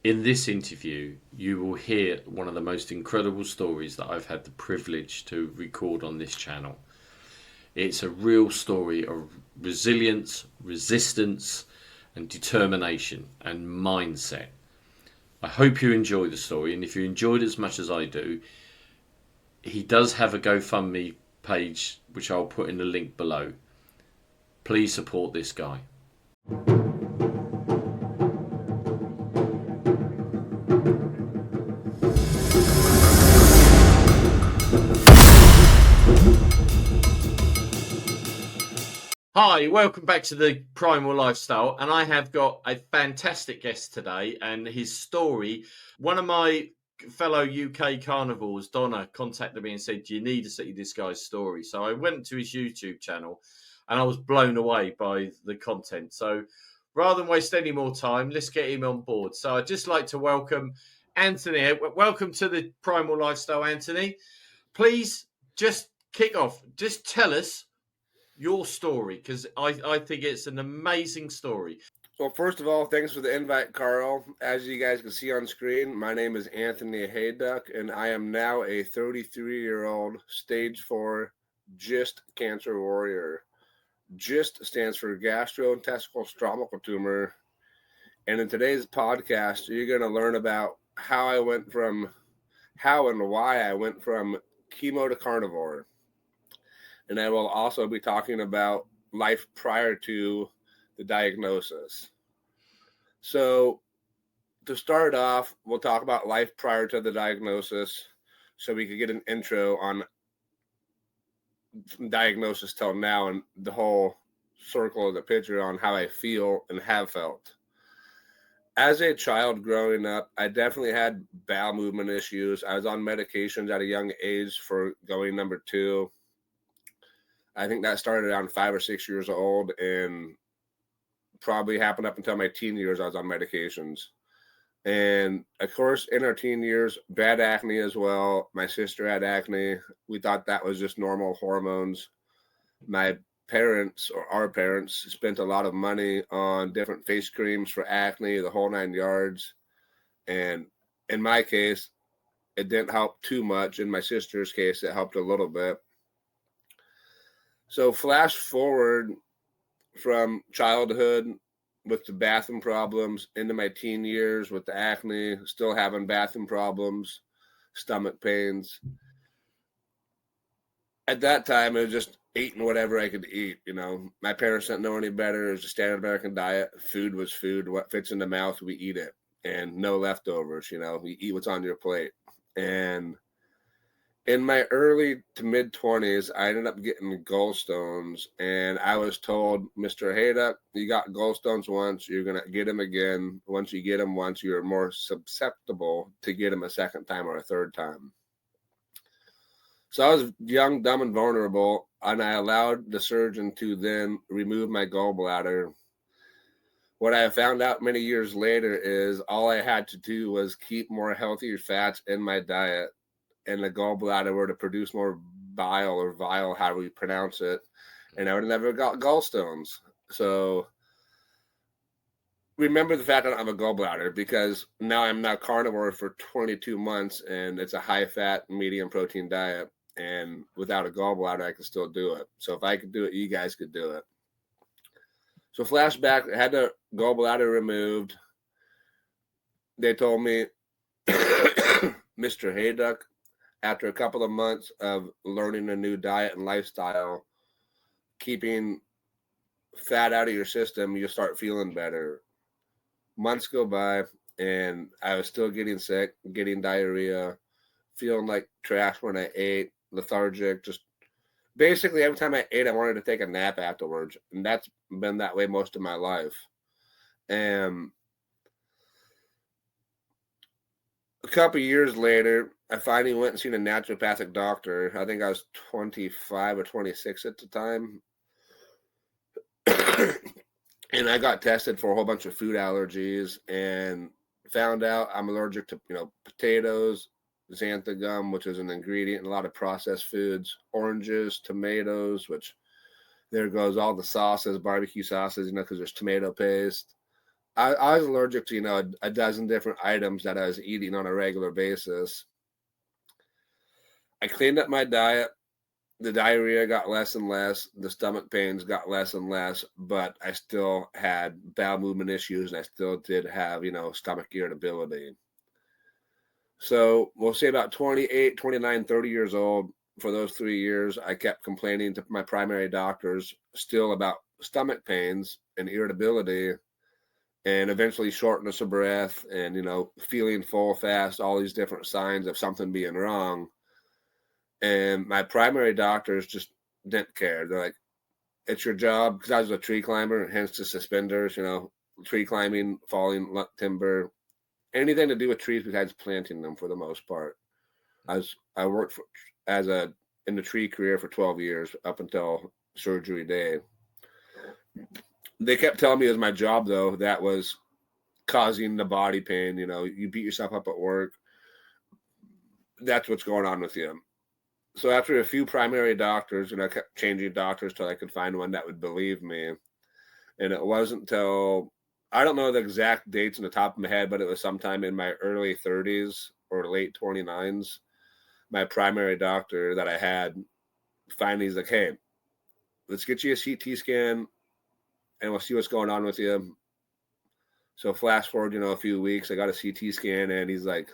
In this interview, you will hear one of the most incredible stories that I've had the privilege to record on this channel. It's a real story of resilience, resistance, and determination and mindset. I hope you enjoy the story, and if you enjoyed it as much as I do, he does have a GoFundMe page, which I'll put in the link below. Please support this guy. Hi, welcome back to the Primal Lifestyle, and I have got a fantastic guest today, and his story. One of my fellow UK carnivores, Donna, contacted me and said, "You need to see this guy's story." So I went to his YouTube channel, and I was blown away by the content. So rather than waste any more time, let's get him on board. So I'd just like to welcome Anthony. Welcome to the Primal Lifestyle, Anthony. Please just kick off. Just tell us your story, because I think it's an amazing story. Well, first of all, thanks for the invite, Carl. As you guys can see on screen, my name is Anthony Hayduk, and I am now a 33-year-old stage 4 GIST cancer warrior. GIST stands for Gastrointestinal Stromal Tumour. And in today's podcast, you're going to learn about how and why I went from chemo to carnivore. And I will also be talking about life prior to the diagnosis. So to start off, we'll talk about life prior to the diagnosis so we could get an intro on diagnosis till now and the whole circle of the picture on how I feel and have felt. As a child growing up, I definitely had bowel movement issues. I was on medications at a young age for going number 2. I think that started around 5 or 6 years old and probably happened up until my teen years. I was on medications. And of course, in our teen years, bad acne as well. My sister had acne. We thought that was just normal hormones. My parents, or our parents, spent a lot of money on different face creams for acne, the whole 9 yards. And in my case, it didn't help too much. In my sister's case, it helped a little bit. So flash forward from childhood with the bathroom problems into my teen years with the acne, still having bathroom problems, stomach pains. At that time, it was just eating whatever I could eat. You know, my parents didn't know any better. It was a standard American diet. Food was food. What fits in the mouth, we eat it. And no leftovers, you know, you eat what's on your plate. And in my early to mid 20s, I ended up getting gallstones, and I was told, Mr. Hayduk, you got gallstones once, you're going to get them again. Once you get them once, you're more susceptible to get them a second time or a third time. So I was young, dumb, and vulnerable, and I allowed the surgeon to then remove my gallbladder. What I found out many years later is all I had to do was keep more healthier fats in my diet, and the gallbladder were to produce more bile, or vial, how we pronounce it, and I would have never got gallstones. So remember the fact I don't have a gallbladder, because now I'm now carnivore for 22 months, and it's a high-fat, medium protein diet, and without a gallbladder, I can still do it. So if I could do it, you guys could do it. So flashback, I had the gallbladder removed. They told me, Mr. Hayduk, after a couple of months of learning a new diet and lifestyle, keeping fat out of your system, you'll start feeling better. Months go by, and I was still getting sick, getting diarrhea, feeling like trash when I ate, lethargic, just basically every time I ate, I wanted to take a nap afterwards. And that's been that way most of my life. And a couple of years later, I finally went and seen a naturopathic doctor. I think I was 25 or 26 at the time. And I got tested for a whole bunch of food allergies and found out I'm allergic to, potatoes, xanthan gum, which is an ingredient in a lot of processed foods, oranges, tomatoes, which there goes all the sauces, barbecue sauces, because there's tomato paste. I was allergic to, you know, a dozen different items that I was eating on a regular basis. I cleaned up my diet. The diarrhea got less and less. The stomach pains got less and less, but I still had bowel movement issues, and I still did have, you know, stomach irritability. So we'll say about 28, 29, 30 years old. For those 3 years, I kept complaining to my primary doctors still about stomach pains and irritability, and eventually shortness of breath and, you know, feeling full fast, all these different signs of something being wrong. And my primary doctors just didn't care. They're like, it's your job, because I was a tree climber, hence the suspenders, you know, tree climbing, falling timber, anything to do with trees besides planting them for the most part. I worked in the tree career for 12 years up until surgery day. They kept telling me it was my job, though, that was causing the body pain. You know, you beat yourself up at work. That's what's going on with you. So after a few primary doctors, I kept changing doctors till I could find one that would believe me. And it wasn't until, I don't know the exact dates on the top of my head, but it was sometime in my early 30s or late 29s. My primary doctor that I had, finally, he's like, hey, let's get you a CT scan and we'll see what's going on with you. So flash forward, a few weeks, I got a CT scan and he's like,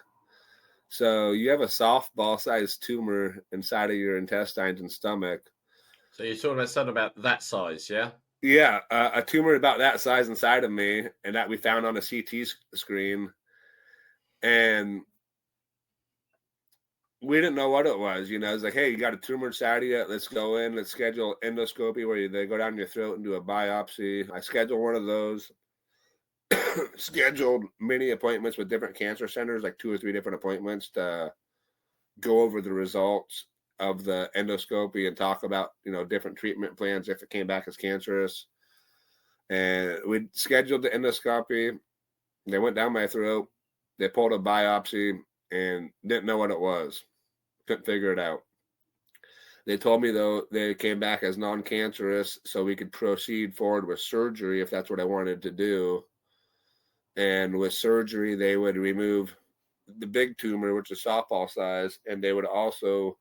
so you have a softball-sized tumor inside of your intestines and stomach. So you're talking about something about that size, yeah? Yeah, a tumor about that size inside of me, and that we found on a CT screen. And we didn't know what it was. It's like, hey, you got a tumor inside of you. Let's go in. Let's schedule endoscopy where they go down your throat and do a biopsy. I scheduled one of those. Scheduled many appointments with different cancer centers, like 2 or 3 different appointments to go over the results of the endoscopy and talk about, different treatment plans if it came back as cancerous. And we scheduled the endoscopy. They went down my throat. They pulled a biopsy and didn't know what it was. Couldn't figure it out. They told me, though, they came back as non-cancerous, so we could proceed forward with surgery if that's what I wanted to do. And with surgery, they would remove the big tumor, which is softball size, and they would also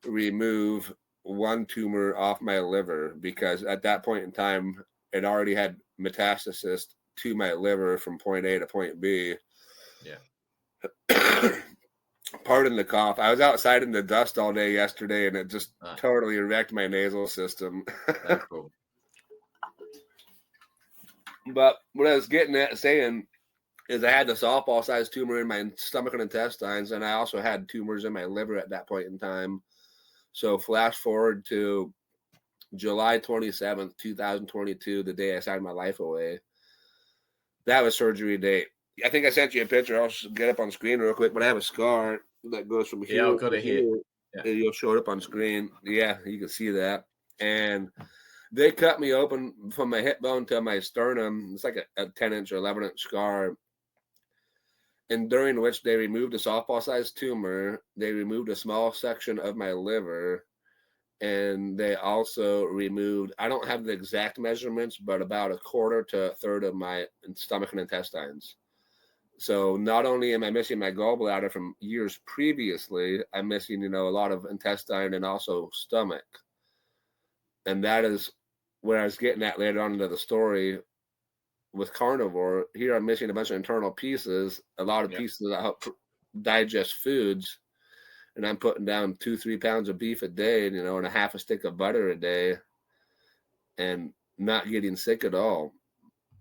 remove one tumor off my liver, because at that point in time, it already had metastasis to my liver from point A to point B. Yeah. Pardon the cough. I was outside in the dust all day yesterday, and it just totally wrecked my nasal system. That's cool. But what I was getting at saying is I had the softball-sized tumor in my stomach and intestines, and I also had tumors in my liver at that point in time. So flash forward to July 27th, 2022, the day I signed my life away. That was surgery date. I think I sent you a picture. I'll get up on screen real quick, but I have a scar that goes from here. Yeah, I've got it here. Yeah. You'll show it up on screen. Yeah, you can see that. And they cut me open from my hip bone to my sternum. It's like a 10-inch or 11-inch scar. And during which they removed a softball-sized tumor. They removed a small section of my liver. And they also removed, I don't have the exact measurements, but about 1/4 to 1/3 of my stomach and intestines. So not only am I missing my gallbladder from years previously, I'm missing, a lot of intestine and also stomach. And that is where I was getting at later on into the story with carnivore. Here I'm missing a bunch of internal pieces, a lot of pieces that help digest foods. And I'm putting down 2-3 pounds of beef a day, and a half a stick of butter a day, and not getting sick at all.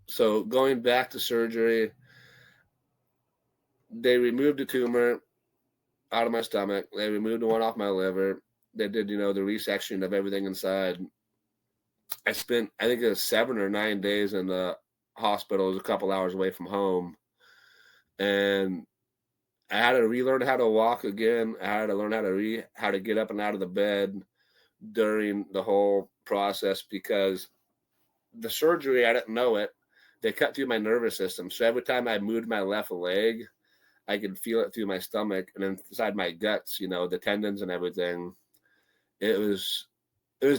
So going back to surgery, they removed the tumor out of my stomach. They removed the one off my liver. They did, the resection of everything inside. I spent, I think it was 7 or 9 days in the hospital. It was a couple hours away from home. And I had to relearn how to walk again. I had to learn how to get up and out of the bed during the whole process, because the surgery, I didn't know it. They cut through my nervous system. So every time I moved my left leg, I could feel it through my stomach and inside my guts, the tendons and everything. It was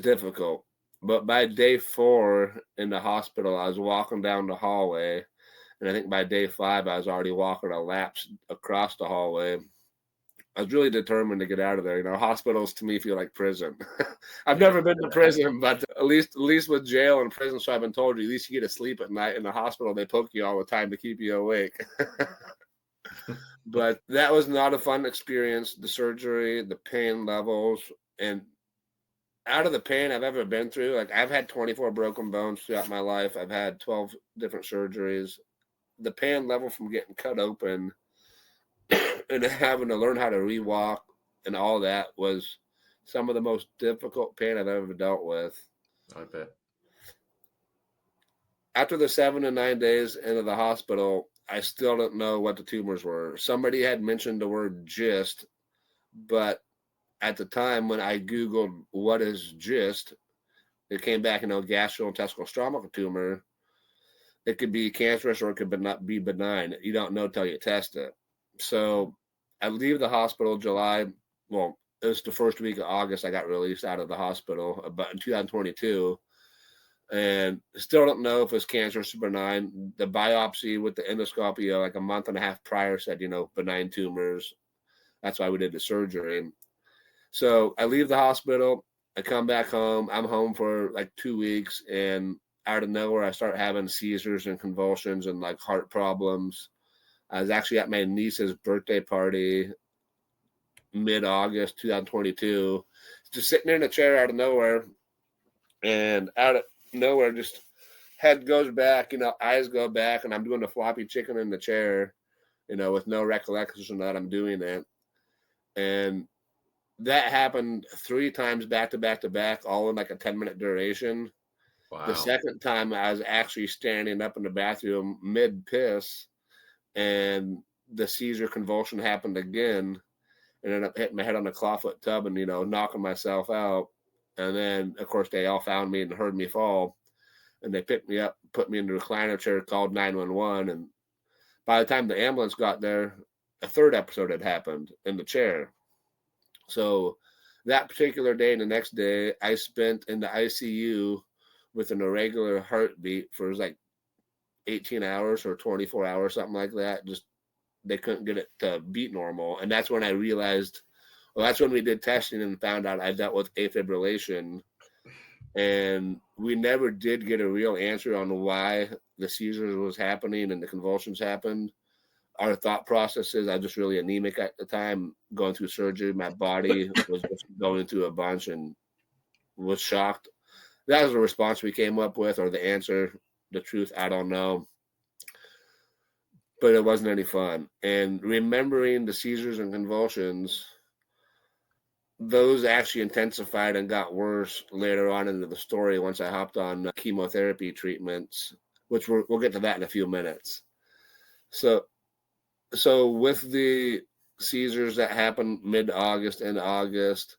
difficult. But by day 4 in the hospital, I was walking down the hallway And I think by day 5, I was already walking a laps across the hallway. I was really determined to get out of there. You know, hospitals to me feel like prison. I've never been to prison, but at least with jail and prison, so I've been told, at least you get to sleep at night. In the hospital, they poke you all the time to keep you awake. But that was not a fun experience. The surgery, the pain levels, and out of the pain I've ever been through, like I've had 24 broken bones throughout my life. I've had 12 different surgeries. The pain level from getting cut open and having to learn how to re-walk and all that was some of the most difficult pain I've ever dealt with. I bet. After the 7 to 9 days into the hospital, I still don't know what the tumors were. Somebody had mentioned the word GIST, but at the time when I Googled what is GIST, it came back, gastrointestinal stromal tumor. It could be cancerous or it could not be benign. You don't know till you test it. So I leave the hospital July. Well, it was the first week of August I got released out of the hospital, but in 2022. And still don't know if it's cancerous or benign. The biopsy with the endoscopy, like a month and a half prior, said, benign tumors. That's why we did the surgery. So I leave the hospital. I come back home. I'm home for like 2 weeks. And out of nowhere, I start having seizures and convulsions and like heart problems. I was actually at my niece's birthday party mid-August 2022, just sitting in a chair out of nowhere. And out of nowhere, just head goes back, eyes go back, and I'm doing the floppy chicken in the chair, with no recollection that I'm doing it. And that happened 3 times back to back to back, all in like a 10-minute duration. Wow. The second time I was actually standing up in the bathroom mid-piss, and the seizure convulsion happened again, and ended up hitting my head on the clawfoot tub and, knocking myself out. And then, of course, they all found me and heard me fall. And they picked me up, put me in the recliner chair, called 911. And by the time the ambulance got there, a third episode had happened in the chair. So that particular day and the next day, I spent in the ICU with an irregular heartbeat for like 18 hours or 24 hours, something like that. Just they couldn't get it to beat normal. And that's when I realized, that's when we did testing and found out I dealt with afibrillation. And we never did get a real answer on why the seizures was happening and the convulsions happened. Our thought processes, I was just really anemic at the time, going through surgery. My body was just going through a bunch and was shocked. That was the response we came up with, or the answer. The truth, I don't know. But it wasn't any fun. And remembering the seizures and convulsions, those actually intensified and got worse later on into the story once I hopped on chemotherapy treatments, which we'll get to that in a few minutes. So with the seizures that happened mid-August and August,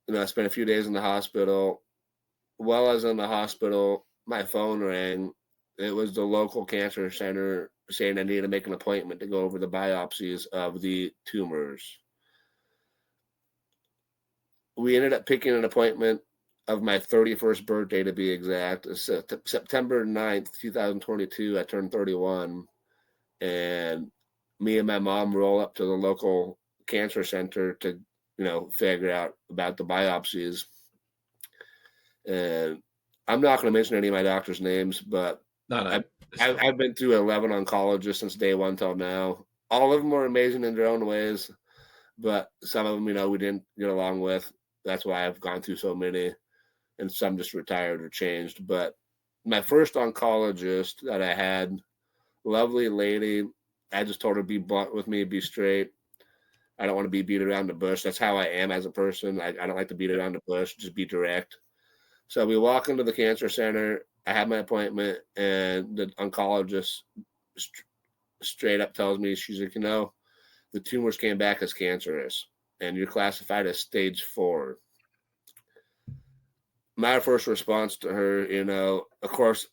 I spent a few days in the hospital. While I was in the hospital, my phone rang. It was the local cancer center saying I needed to make an appointment to go over the biopsies of the tumors. We ended up picking an appointment of my 31st birthday, to be exact. September 9th, 2022, I turned 31. And me and my mom roll up to the local cancer center to, figure out about the biopsies. And I'm not going to mention any of my doctor's names, but No. I've been through 11 oncologists since day one till now. All of them are amazing in their own ways, but some of them, we didn't get along with. That's why I've gone through so many, and some just retired or changed. But my first oncologist that I had, lovely lady, I just told her, be blunt with me, be straight. I don't want to be beat around the bush. That's how I am as a person. I don't like to beat around the bush, just be direct. So we walk into the cancer center. I have my appointment, and the oncologist straight up tells me, she's like, the tumors came back as cancerous, and you're classified as stage 4. My first response to her, of course,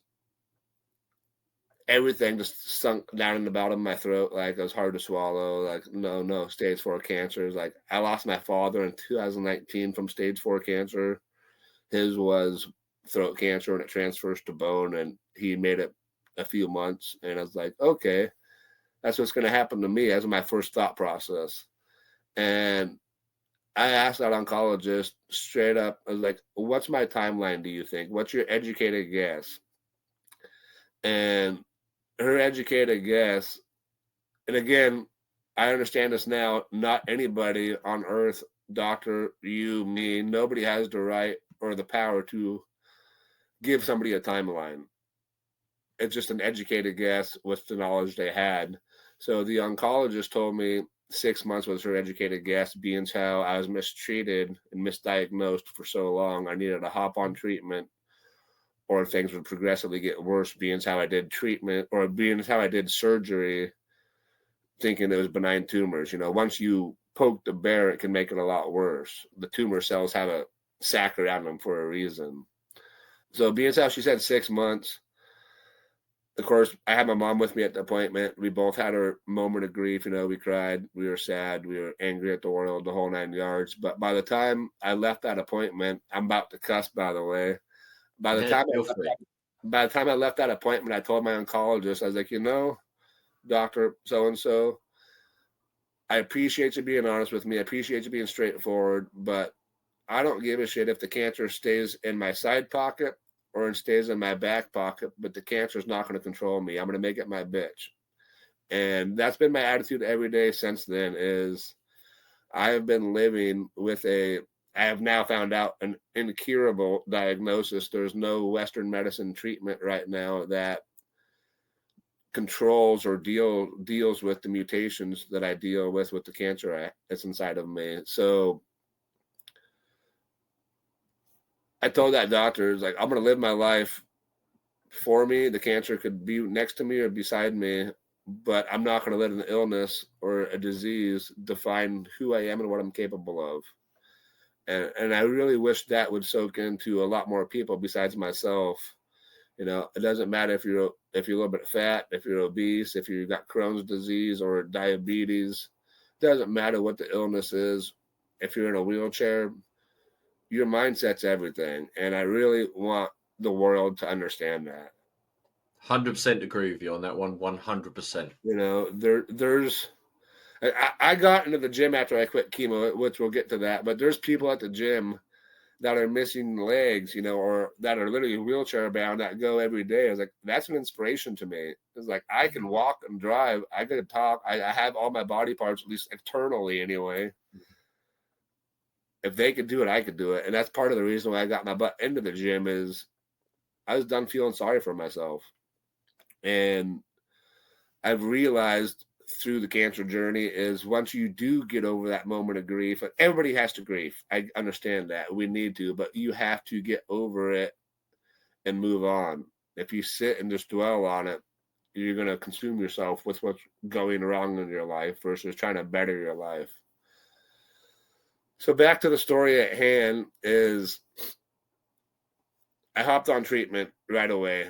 everything just sunk down in the bottom of my throat. Like, it was hard to swallow. Like, no, stage 4 cancer. Like, I lost my father in 2019 from stage 4 cancer. His was throat cancer, and it transfers to bone, and he made it a few months. And I was like, okay, that's what's going to happen to me. That's my first thought process. And I asked that oncologist straight up, I was like, what's my timeline, do you think? What's your educated guess? And her educated guess, and again, I understand this now, not anybody on earth, doctor, you, me, nobody has the right or the power to give somebody a timeline. It's just an educated guess with the knowledge they had. So the oncologist told me 6 months was her educated guess, being how I was mistreated and misdiagnosed for so long. I needed to hop on treatment or things would progressively get worse, being how I did treatment or being how I did surgery, thinking it was benign tumors. Once you poke the bear, it can make it a lot worse. The tumor cells have a sac around them for a reason. So being how she said 6 months, of course, I had my mom with me at the appointment. We both had our moment of grief. We cried, we were sad, we were angry at the world, the whole 9 yards. But by the time I left that appointment, I'm about to cuss, by the way. By the time I left that appointment, I told my oncologist, I was like, Dr. So-and-so, I appreciate you being honest with me. I appreciate you being straightforward, but I don't give a shit if the cancer stays in my side pocket or it stays in my back pocket, but the cancer is not going to control me. I'm going to make it my bitch. And that's been my attitude every day since then. Is I have been living with I have now found out an incurable diagnosis. There's no Western medicine treatment right now that controls or deals with the mutations that I deal with the cancer that's inside of me. So I told that doctor, like, I'm going to live my life for me. The cancer could be next to me or beside me, but I'm not going to let an illness or a disease define who I am and what I'm capable of. And I really wish that would soak into a lot more people besides myself. It doesn't matter if you're a little bit fat, if you're obese, if you've got Crohn's disease or diabetes. It doesn't matter what the illness is. If you're in a wheelchair, your mindset's everything. And I really want the world to understand that. 100% agree with you on that one. 100%. There's. I got into the gym after I quit chemo, which we'll get to that. But there's people at the gym that are missing legs, or that are literally wheelchair bound that go every day. I was like, that's an inspiration to me. It's like, I can walk and drive. I can talk. I have all my body parts, at least externally anyway. If they could do it, I could do it. And that's part of the reason why I got my butt into the gym is I was done feeling sorry for myself. And I've realized through the cancer journey is once you do get over that moment of grief, everybody has to grieve. I understand that. We need to, but you have to get over it and move on. If you sit and just dwell on it, you're going to consume yourself with what's going wrong in your life versus trying to better your life. So back to the story at hand is I hopped on treatment right away.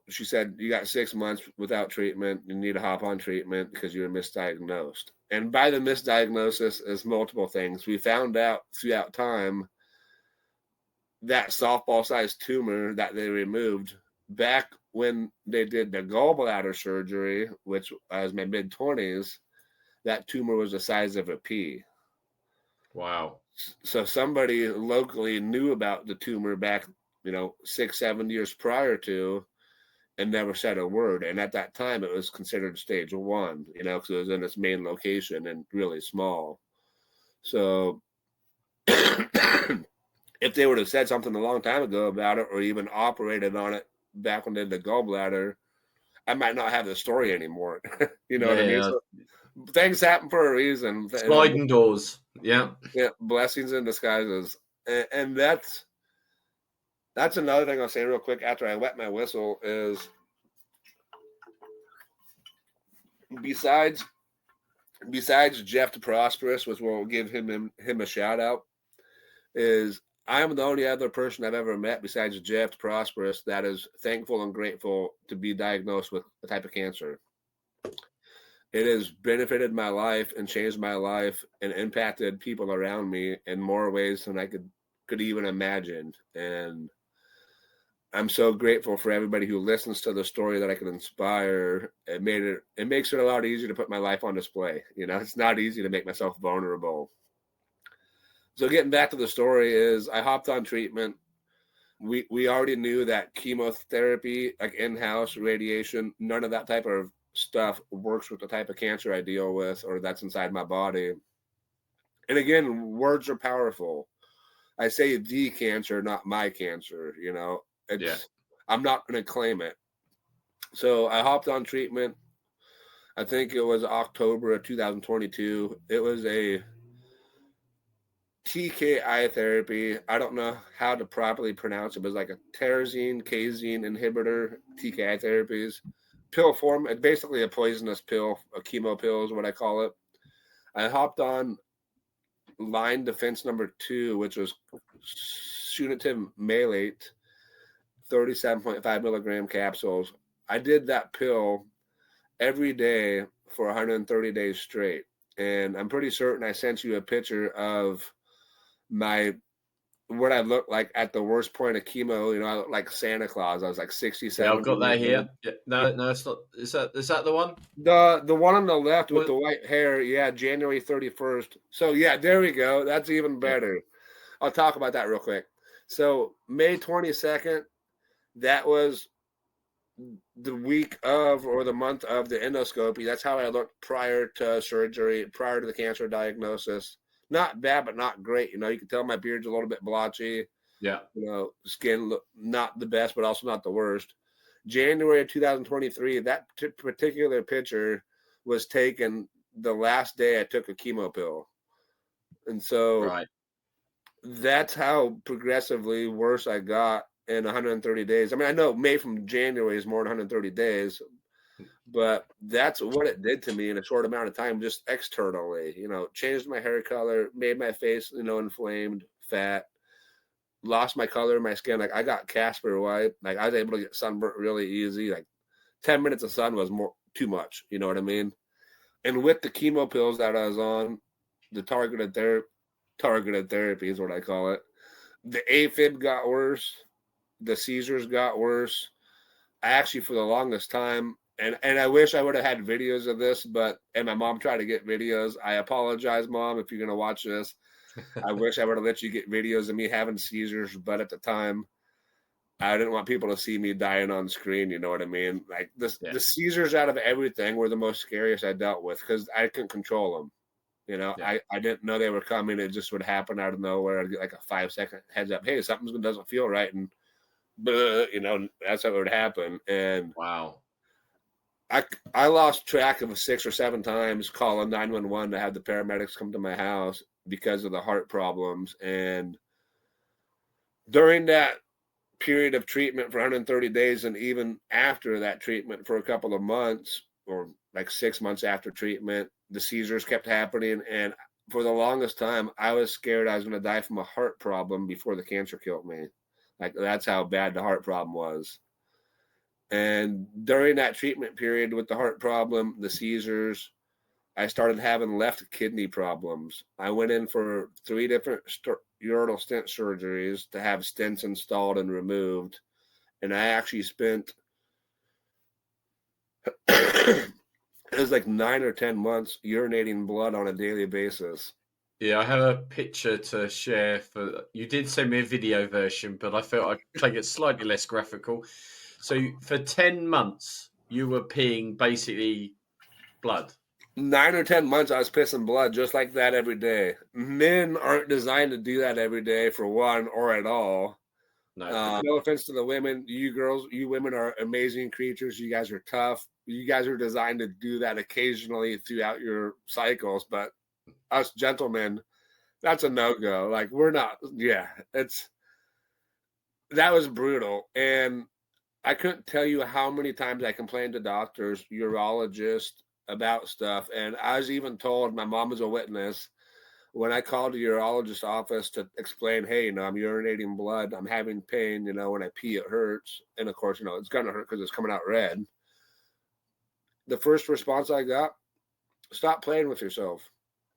She said, you got 6 months without treatment. You need to hop on treatment because you're misdiagnosed. And by the misdiagnosis is multiple things. We found out throughout time that softball-sized tumor that they removed back when they did the gallbladder surgery, which was my mid-20s, that tumor was the size of a pea. Wow. So somebody locally knew about the tumor back 6-7 years prior to and never said a word. And at that time it was considered stage 1, because it was in its main location and really small. So if they would have said something a long time ago about it or even operated on it back when they did the gallbladder, I might not have the story anymore. What I mean? So things happen for a reason. Sliding doors. Yeah. Yeah. Blessings in disguises. And that's another thing I'll say real quick after I wet my whistle is besides Jeff the Prosperous, which we'll give him a shout out, is I'm the only other person I've ever met besides Jeff the Prosperous that is thankful and grateful to be diagnosed with a type of cancer. It has benefited my life and changed my life and impacted people around me in more ways than I could even imagine. And I'm so grateful for everybody who listens to the story that I can inspire. It makes it a lot easier to put my life on display. You know, it's not easy to make myself vulnerable. So getting back to the story is I hopped on treatment. We already knew that chemotherapy, like in-house radiation, none of that type of stuff works with the type of cancer I deal with or that's inside my body. And again, words are powerful. I say the cancer, not my cancer, you know. I'm not going to claim it. So I hopped on treatment. I think it was October of 2022. It was a TKI therapy. I don't know how to properly pronounce it, but it's like a tyrosine casein inhibitor TKI therapies. Pill form. It's basically a poisonous pill, a chemo pill is what I call it. I hopped on line defense number 2, which was sunitinib malate, 37.5 milligram capsules. I did that pill every day for 130 days straight. And I'm pretty certain I sent you a picture of what I looked like at the worst point of chemo. You know, I looked like Santa Claus. I was like 67. Yeah, I've got that here. Yeah, no, it's not. Is that the one? The one on the left with the white hair, yeah, January 31st. So yeah, there we go. That's even better. I'll talk about that real quick. So May 22nd, that was the week of or the month of the endoscopy. That's how I looked prior to surgery, prior to the cancer diagnosis. Not bad, but not great. You know, you can tell my beard's a little bit blotchy. Yeah. You know, skin look not the best, but also not the worst. January of 2023, that particular picture was taken the last day I took a chemo pill. And so that's how progressively worse I got in 130 days. I mean, I know May from January is more than 130 days, but that's what it did to me in a short amount of time, just externally. You know, changed my hair color, made my face, you know, inflamed, fat, lost my color, my skin. Like I got Casper white. Like I was able to get sunburnt really easy. Like 10 minutes of sun was too much. You know what I mean? And with the chemo pills that I was on, the targeted therapy is what I call it. The AFib got worse. The seizures got worse. I actually, for the longest time, and I wish I would have had videos of this, and my mom tried to get videos. I apologize, Mom, if you're going to watch this. I wish I would have let you get videos of me having seizures, but at the time, I didn't want people to see me dying on screen. You know what I mean? Like the seizures out of everything were the most scariest I dealt with because I couldn't control them. You know, I didn't know they were coming. It just would happen out of nowhere. I'd get like a 5-second heads up. Hey, something doesn't feel right. And, you know, that's how it would happen. And wow. I lost track of 6 or 7 times calling 911 to have the paramedics come to my house because of the heart problems. And during that period of treatment for 130 days, and even after that treatment for a couple of months, or like 6 months after treatment, the seizures kept happening. And for the longest time, I was scared I was going to die from a heart problem before the cancer killed me. Like that's how bad the heart problem was. And during that treatment period with the heart problem, the seizures, I started having left kidney problems. I went in for 3 different ureteral stent surgeries to have stents installed and removed. And I actually spent, it was like 9 or 10 months urinating blood on a daily basis. Yeah, I have a picture to share you did send me a video version, but I felt I'd make it slightly less graphical. So for 10 months, you were peeing basically blood. 9 or 10 months, I was pissing blood just like that every day. Men aren't designed to do that every day, for one, or at all. No offense to the women. You girls, you women are amazing creatures. You guys are tough. You guys are designed to do that occasionally throughout your cycles. But us gentlemen, that's a no-go. Like we're not. Yeah, that was brutal. And I couldn't tell you how many times I complained to doctors, urologists about stuff. And I was even told, my mom was a witness, when I called the urologist office to explain, hey, you know, I'm urinating blood, I'm having pain, you know, when I pee, it hurts. And of course, you know, it's going to hurt because it's coming out red. The first response I got, stop playing with yourself.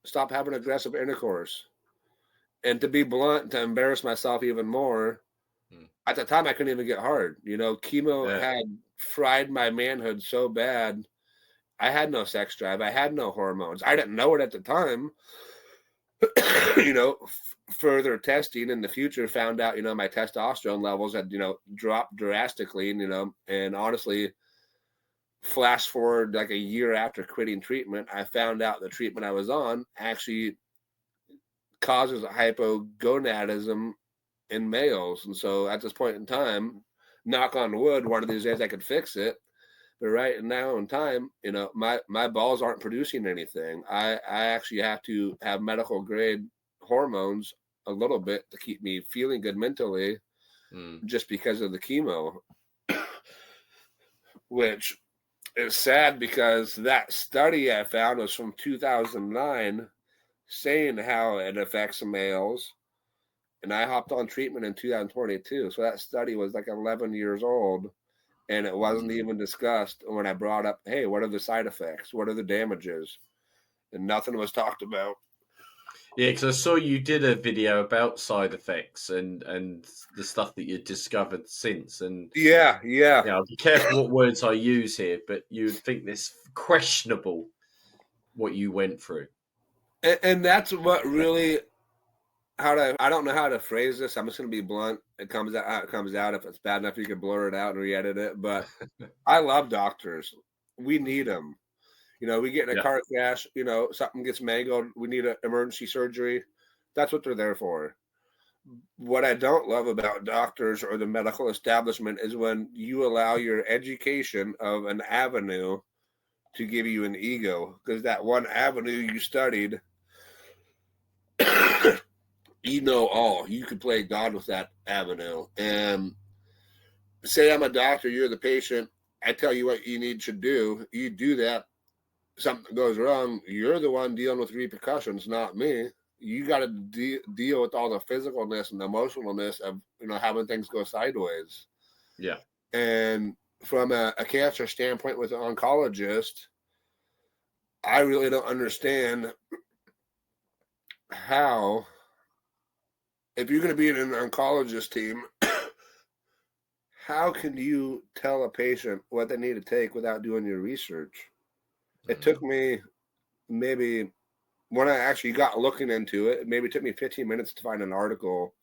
Stop having aggressive intercourse. And to be blunt, to embarrass myself even more, Mm. At the time, I couldn't even get hard. Chemo Yeah. had fried my manhood so bad. I had no sex drive. I had no hormones. I didn't know it at the time. Further testing in the future found out, my testosterone levels had, dropped drastically, and honestly, flash forward like a year after quitting treatment, I found out the treatment I was on actually causes hypogonadism in males. And so at this point in time, knock on wood, one of these days I could fix it. But right now in time, my balls aren't producing anything. I actually have to have medical grade hormones a little bit to keep me feeling good mentally, just because of the chemo, which is sad because that study I found was from 2009 saying how it affects males. And I hopped on treatment in 2022. So that study was like 11 years old. And it wasn't even discussed when I brought up, hey, what are the side effects? What are the damages? And nothing was talked about. Yeah, because I saw you did a video about side effects and the stuff that you discovered since. And Yeah. I'll be careful what words I use here, but you'd think this questionable what you went through. And that's what really, I don't know how to phrase this. I'm just going to be blunt. It comes out how it comes out. If it's bad enough, you can blur it out and re-edit it. But I love doctors. We need them. We get in a Yeah. car crash, something gets mangled. We need an emergency surgery. That's what they're there for. What I don't love about doctors or the medical establishment is when you allow your education of an avenue to give you an ego, because that one avenue you studied, all. You could play God with that avenue. And say I'm a doctor, you're the patient. I tell you what you need to do. You do that. Something goes wrong. You're the one dealing with repercussions, not me. You got to deal with all the physicalness and emotionalness of having things go sideways. Yeah. And from a cancer standpoint with an oncologist, I really don't understand how, if you're going to be in an oncologist team, how can you tell a patient what they need to take without doing your research? It took me maybe, when I actually got looking into it, maybe took me 15 minutes to find an article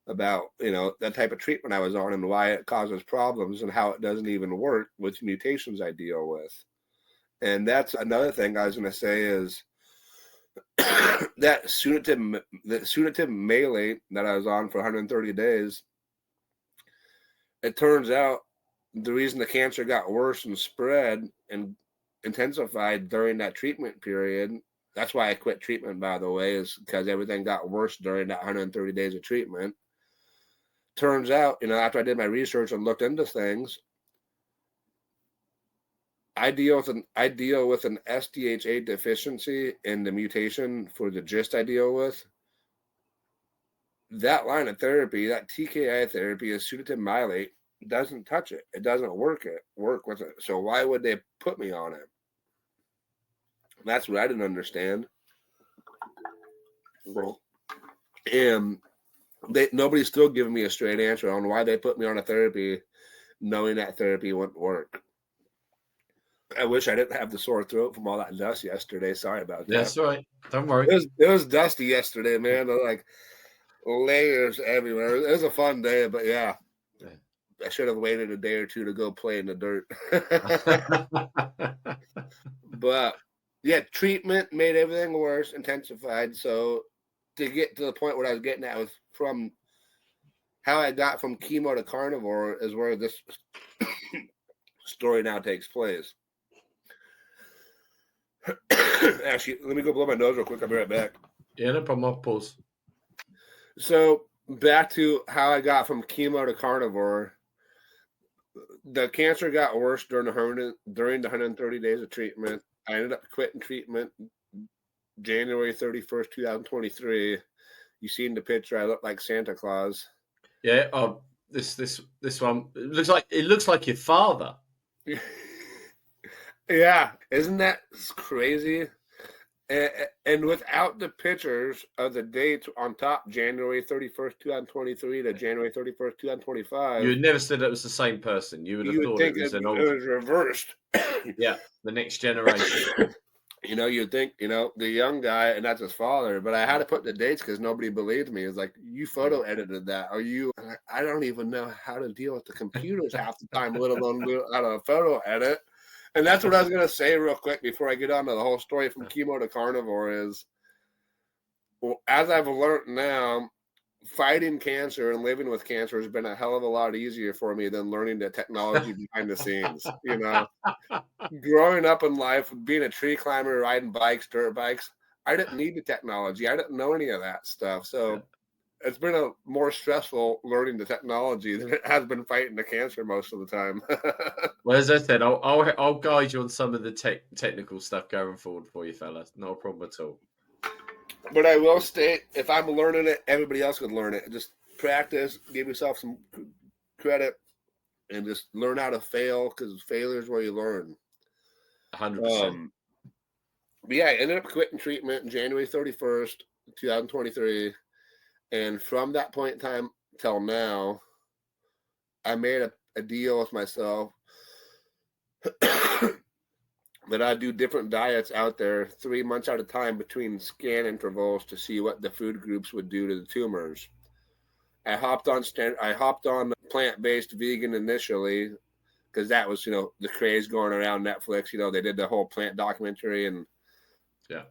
about, that type of treatment I was on and why it causes problems and how it doesn't even work with mutations I deal with. And that's another thing I was going to say is that sunitinib malate that I was on for 130 days, it turns out the reason the cancer got worse and spread and intensified during that treatment period, that's why I quit treatment, by the way, is because everything got worse during that 130 days of treatment. Turns out, after I did my research and looked into things, I deal with an SDHA deficiency in the mutation for the GIST I deal with. That line of therapy, that TKI therapy, is sunitinib malate, doesn't touch it. It doesn't work with it. So why would they put me on it? That's what I didn't understand. And nobody's still giving me a straight answer on why they put me on a therapy knowing that therapy wouldn't work. I wish I didn't have the sore throat from all that dust yesterday. Sorry about that. That's all right. Don't worry. It was dusty yesterday, man. Like layers everywhere. It was a fun day, but yeah. I should have waited a day or two to go play in the dirt. But yeah, treatment made everything worse, intensified. So to get to the point where I was getting at was from how I got from chemo to carnivore is where this story now takes place. Actually, let me go blow my nose real quick. I'll be right back. Yeah, no problem. I'll pause. So back to how I got from chemo to carnivore. The cancer got worse during the 130 days of treatment. I ended up quitting treatment January 31st, 2023. You seen the picture? I look like Santa Claus. Yeah. This one it looks like your father. Yeah, isn't that crazy? And without the pictures of the dates on top, January 31st, 2023 to January 31st, You 2025, had never said it was the same person. You would have you would thought it think was it, an it old, was reversed. yeah, the next generation. You'd think, the young guy, and that's his father, but I had to put the dates because nobody believed me. It's like, you photo edited that. I don't even know how to deal with the computers half the time, let alone how to photo edit. And that's what I was going to say real quick before I get on to the whole story from chemo to carnivore is, well, as I've learned now, fighting cancer and living with cancer has been a hell of a lot easier for me than learning the technology behind the scenes. Growing up in life, being a tree climber, riding bikes, dirt bikes, I didn't need the technology. I didn't know any of that stuff. So it's been a more stressful learning the technology than it has been fighting the cancer most of the time. Well, as I said, I'll guide you on some of the technical stuff going forward for you, fellas. Not a problem at all. But I will state, if I'm learning it, everybody else could learn it. Just practice, give yourself some credit, and just learn how to fail, because failure is where you learn. 100%. But yeah, I ended up quitting treatment on January 31st, 2023. And from that point in time till now, I made a deal with myself that I do different diets out there 3 months at a time between scan intervals to see what the food groups would do to the tumors. I hopped on plant-based vegan initially because that was, the craze going around Netflix. They did the whole plant documentary, and yeah,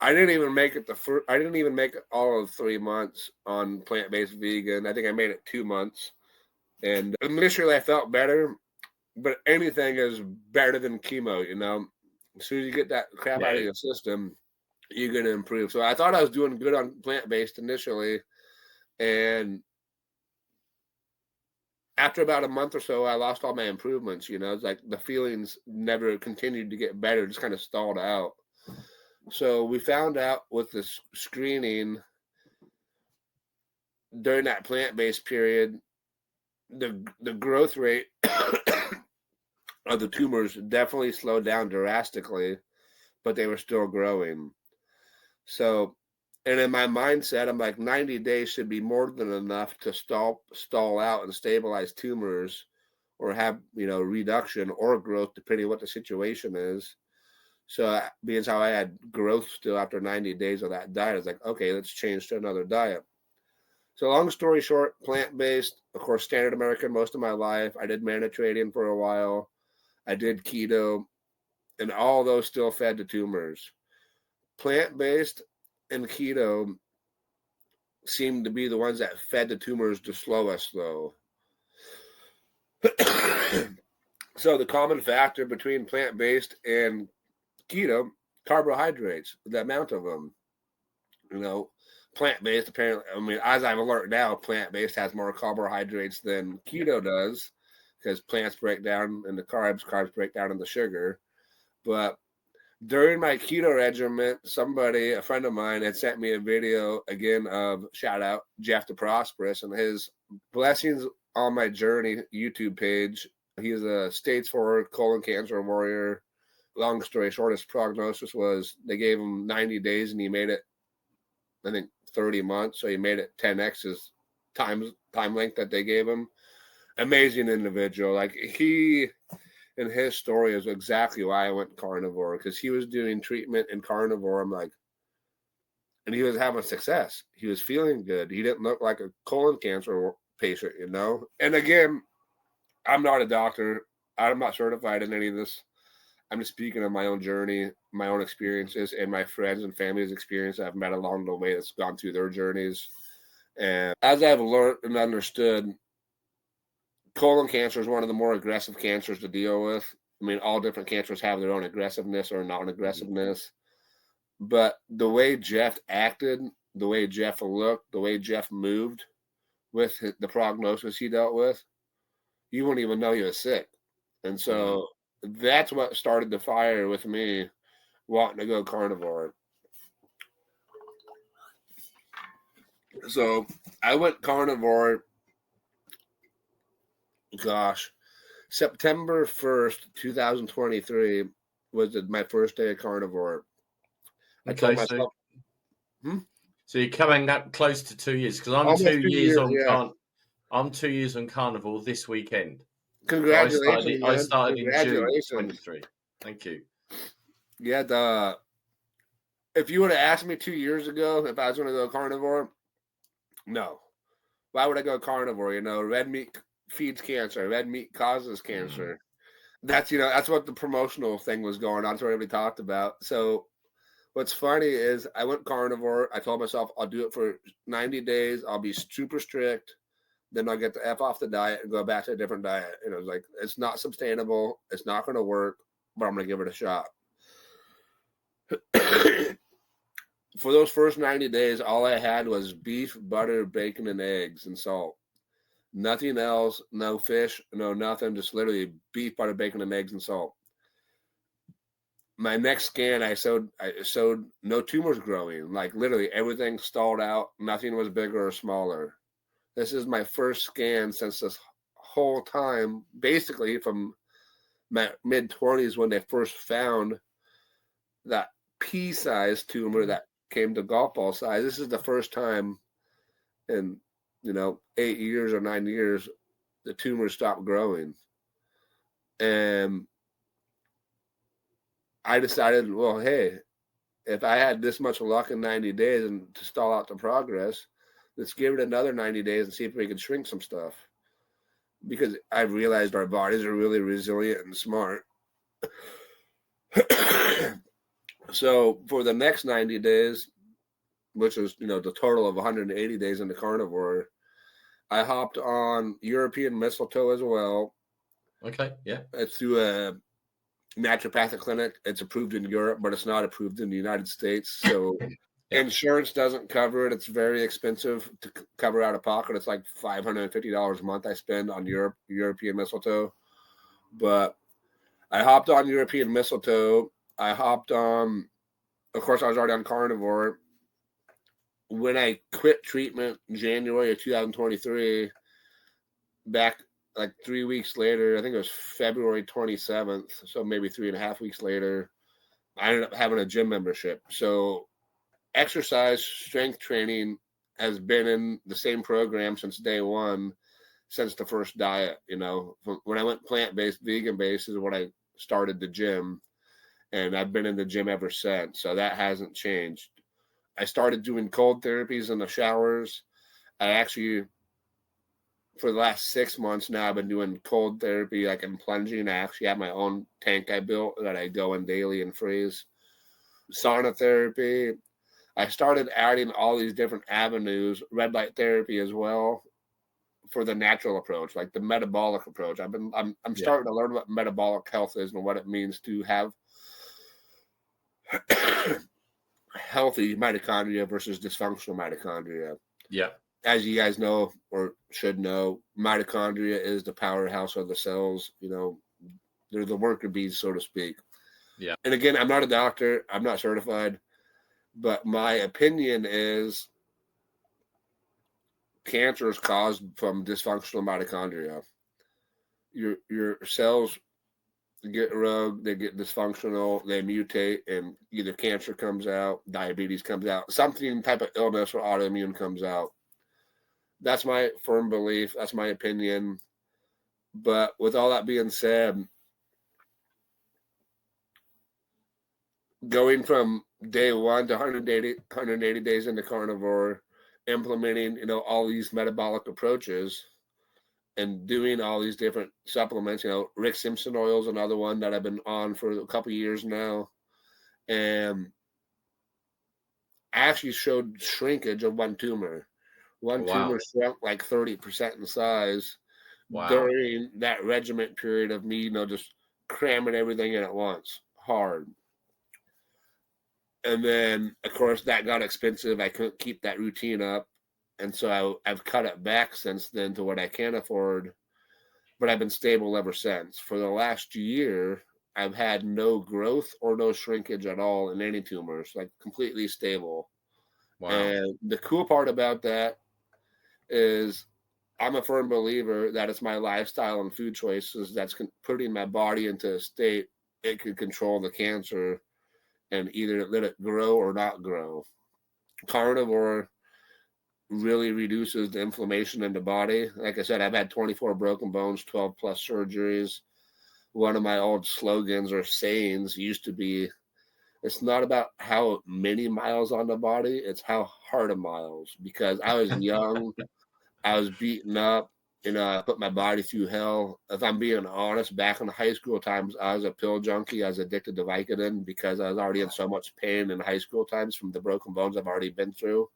I didn't even make it I didn't even make it all of 3 months on plant-based vegan. I think I made it 2 months, and initially I felt better. But anything is better than chemo, As soon as you get that crap out of your system, you're going to improve. So I thought I was doing good on plant-based initially. And after about a month or so, I lost all my improvements, It's like the feelings never continued to get better, just kind of stalled out. So we found out with the screening during that plant-based period, the growth rate of the tumors definitely slowed down drastically, but they were still growing. So, and in my mindset, I'm like, 90 days should be more than enough to stall out and stabilize tumors, or have, reduction or growth, depending on what the situation is. So being how I had growth still after 90 days of that diet, I was like, okay, let's change to another diet. So long story short, plant-based, of course, standard American most of my life. I did Mediterranean for a while. I did keto, and all those still fed to tumors. Plant-based and keto seem to be the ones that fed the tumors the slowest, though. So the common factor between plant-based and keto, carbohydrates, the amount of them. Plant-based, apparently, as I've learned now, plant-based has more carbohydrates than keto does, because plants break down into carbs break down into sugar. But during my keto regimen, a friend of mine, had sent me a video again of, shout out, Jeff the Prosperous, and his Blessings on My Journey YouTube page. He's a stage 4 colon cancer warrior. Long story short, his prognosis was they gave him 90 days and he made it, I think, 30 months. So he made it 10x his time length that they gave him. Amazing individual. Like, he and his story is exactly why I went carnivore, because he was doing treatment in carnivore. I'm like, and he was having success. He was feeling good. He didn't look like a colon cancer patient, And again, I'm not a doctor. I'm not certified in any of this. I'm just speaking of my own journey, my own experiences, and my friends and family's experience I've met along the way that's gone through their journeys. And as I've learned and understood, colon cancer is one of the more aggressive cancers to deal with. I mean, all different cancers have their own aggressiveness or non-aggressiveness. But the way Jeff acted, the way Jeff looked, the way Jeff moved with the prognosis he dealt with, you wouldn't even know he was sick. And so that's what started the fire with me wanting to go carnivore. So I went carnivore, September 1st, 2023 was my first day of carnivore. I told Okay, myself, so you're coming up close to 2 years because I'm almost 2 2 years years, on yeah. I'm 2 years on carnivore this weekend. So Congratulations, I man. started in June Congratulations. 23. Thank you. Yeah, if you would have asked me 2 years ago if I was going to go carnivore, no. Why would I go carnivore? You know, red meat feeds cancer. Red meat causes cancer. That's that's what the promotional thing was going on. That's what everybody talked about. So what's funny is I went carnivore. I told myself I'll do it for 90 days. I'll be super strict. Then I'll get the F off the diet and go back to a different diet. And it was like, it's not sustainable. It's not going to work, but I'm going to give it a shot. For those first 90 days, all I had was beef, butter, bacon, and eggs and salt. Nothing else, no fish, no nothing, just literally beef, butter, bacon, and eggs and salt. My next scan, I showed no tumors growing. Like literally everything stalled out. Nothing was bigger or smaller. This is my first scan since this whole time, basically from my mid-20s when they first found that pea-sized tumor that came to golf ball size. This is the first time in 8 years or 9 years the tumor stopped growing. And I decided, well, hey, if I had this much luck in 90 days and to stall out the progress, let's give it another 90 days and see if we can shrink some stuff. Because I realized our bodies are really resilient and smart. So for the next 90 days, which is, the total of 180 days in the carnivore, I hopped on European mistletoe as well. Okay, yeah. It's through a naturopathic clinic. It's approved in Europe, but it's not approved in the United States. So insurance doesn't cover it. It's very expensive to cover out of pocket. It's like $550 a month I spend on European mistletoe. But I hopped on European mistletoe. I hopped on, of course, I was already on carnivore. When I quit treatment in January of 2023, back like 3 weeks later, I think it was February 27th, so maybe 3.5 weeks later, I ended up having a gym membership. So exercise, strength training has been in the same program since day one, since the first diet. When I went plant-based, vegan-based is when I started the gym, and I've been in the gym ever since. So that hasn't changed. I started doing cold therapies in the showers. I actually, for the last 6 months now, I've been doing cold therapy, like in plunging. I actually have my own tank I built that I go in daily and freeze. Sauna therapy. I started adding all these different avenues, red light therapy as well, for the natural approach, like the metabolic approach. I'm starting to learn what metabolic health is and what it means to have healthy mitochondria versus dysfunctional mitochondria. Yeah. As you guys know or should know, mitochondria is the powerhouse of the cells. They're the worker bees, so to speak. Yeah. And again, I'm not a doctor. I'm not certified. But my opinion is cancer is caused from dysfunctional mitochondria. Your cells get rogue, they get dysfunctional, they mutate, and either cancer comes out, diabetes comes out, something type of illness or autoimmune comes out. That's my firm belief. That's my opinion. But with all that being said, going from day one to 180 days into carnivore, implementing, all these metabolic approaches and doing all these different supplements, Rick Simpson oil is another one that I've been on for a couple of years now. And I actually showed shrinkage of one tumor. One tumor shrunk like 30% in size during that regiment period of me, just cramming everything in at once, hard. And then, of course, that got expensive. I couldn't keep that routine up. And so I've cut it back since then to what I can afford. But I've been stable ever since. For the last year, I've had no growth or no shrinkage at all in any tumors, like completely stable. Wow. And the cool part about that is I'm a firm believer that it's my lifestyle and food choices that's putting my body into a state it could control the cancer and either let it grow or not grow. Carnivore really reduces the inflammation in the body. Like I said, I've had 24 broken bones, 12 plus surgeries. One of my old slogans or sayings used to be, it's not about how many miles on the body, it's how hard of miles. Because I was young, I was beaten up, I put my body through hell. If I'm being honest, back in the high school times, I was a pill junkie. I was addicted to Vicodin because I was already in so much pain in high school times from the broken bones I've already been through.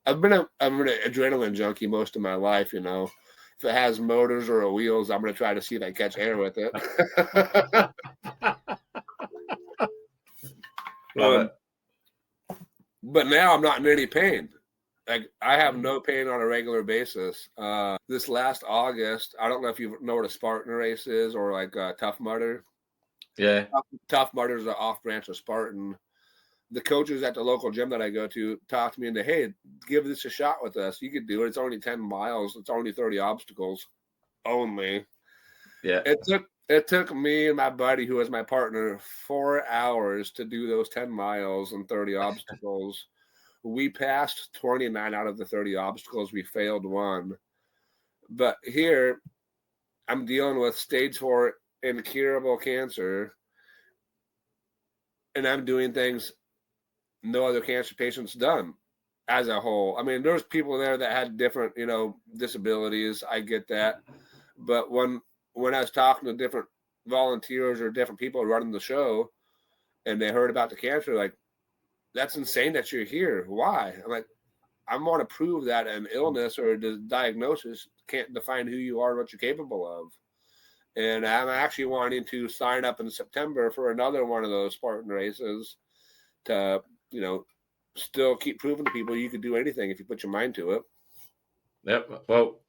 I'm an adrenaline junkie most of my life, If it has motors or wheels, I'm going to try to see if I catch air with it. Love it. But now I'm not in any pain. Like, I have no pain on a regular basis. This last August, I don't know if you know what a Spartan race is or like Tough Mudder. Yeah. Tough Mudder is an off branch of Spartan. The coaches at the local gym that I go to talked to me into, hey, give this a shot with us. You could do it. It's only 10 miles. It's only 30 obstacles only. Yeah. It took me and my buddy, who was my partner, 4 hours to do those 10 miles and 30 obstacles. We passed 29 out of the 30 obstacles. We failed one. But here, I'm dealing with stage 4 incurable cancer, and I'm doing things no other cancer patients done as a whole. I mean, there's people there that had different, disabilities. I get that. But when I was talking to different volunteers or different people running the show and they heard about the cancer, like, that's insane that you're here. Why? I'm like, I want to prove that an illness or a diagnosis can't define who you are and what you're capable of. And I'm actually wanting to sign up in September for another one of those Spartan races to, still keep proving to people you could do anything if you put your mind to it. Yep. Well,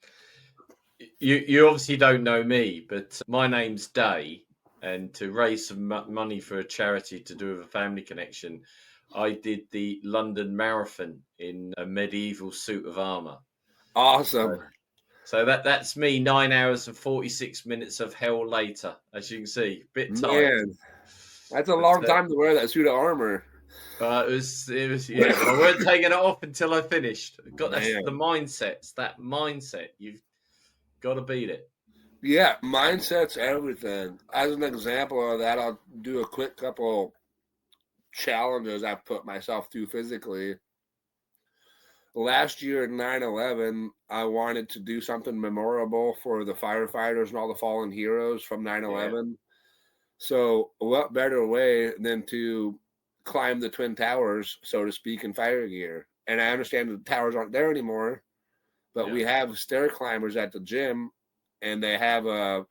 you obviously don't know me, but my name's Day, and to raise some money for a charity to do with a family connection, I did the London Marathon in a medieval suit of armor. Awesome. So that's me. 9 hours and 46 minutes of hell later, as you can see, bit tight. Man, that's a long time to wear that suit of armor. It was yeah. But I weren't taking it off until I finished. That's Man. the mindset. That mindset. You've got to beat it. Yeah, mindset's everything. As an example of that, I'll do a quick couple challenges I've put myself through physically. Last year at 9/11, I wanted to do something memorable for the firefighters and all the fallen heroes from 9/11. Yeah. So what better way than to climb the Twin Towers, so to speak, in fire gear? And I understand the towers aren't there anymore, but we have stair climbers at the gym, and they have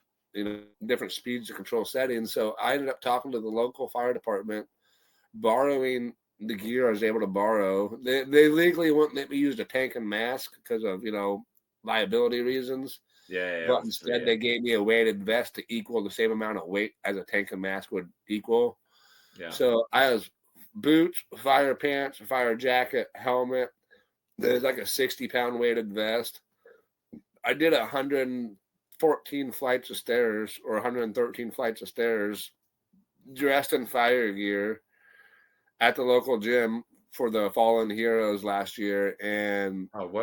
different speeds to control settings. So I ended up talking to the local fire department, borrowing the gear I was able to borrow. They legally wouldn't let me use the tank and mask because of liability reasons. Yeah, but instead they gave me a weighted vest to equal the same amount of weight as a tank and mask would equal. Yeah. So I was boots, fire pants, fire jacket, helmet. There's like a 60-pound weighted vest. I did 114 flights of stairs or 113 flights of stairs dressed in fire gear at the local gym for the fallen heroes last year. And thank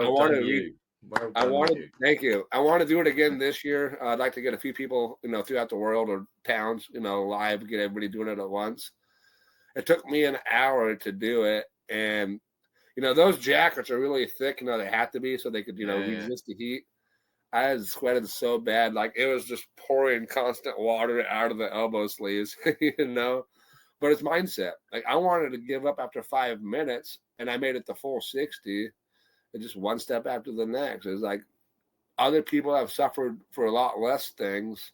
you. I want to do it again this year. I'd like to get a few people, throughout the world or towns, live, get everybody doing it at once. It took me an hour to do it. And, those jackets are really thick, they have to be so they could, resist the heat. I had sweated so bad. Like, it was just pouring constant water out of the elbow sleeves, But it's mindset. Like, I wanted to give up after 5 minutes, and I made it the full 60. And just one step after the next. It's like other people have suffered for a lot less things.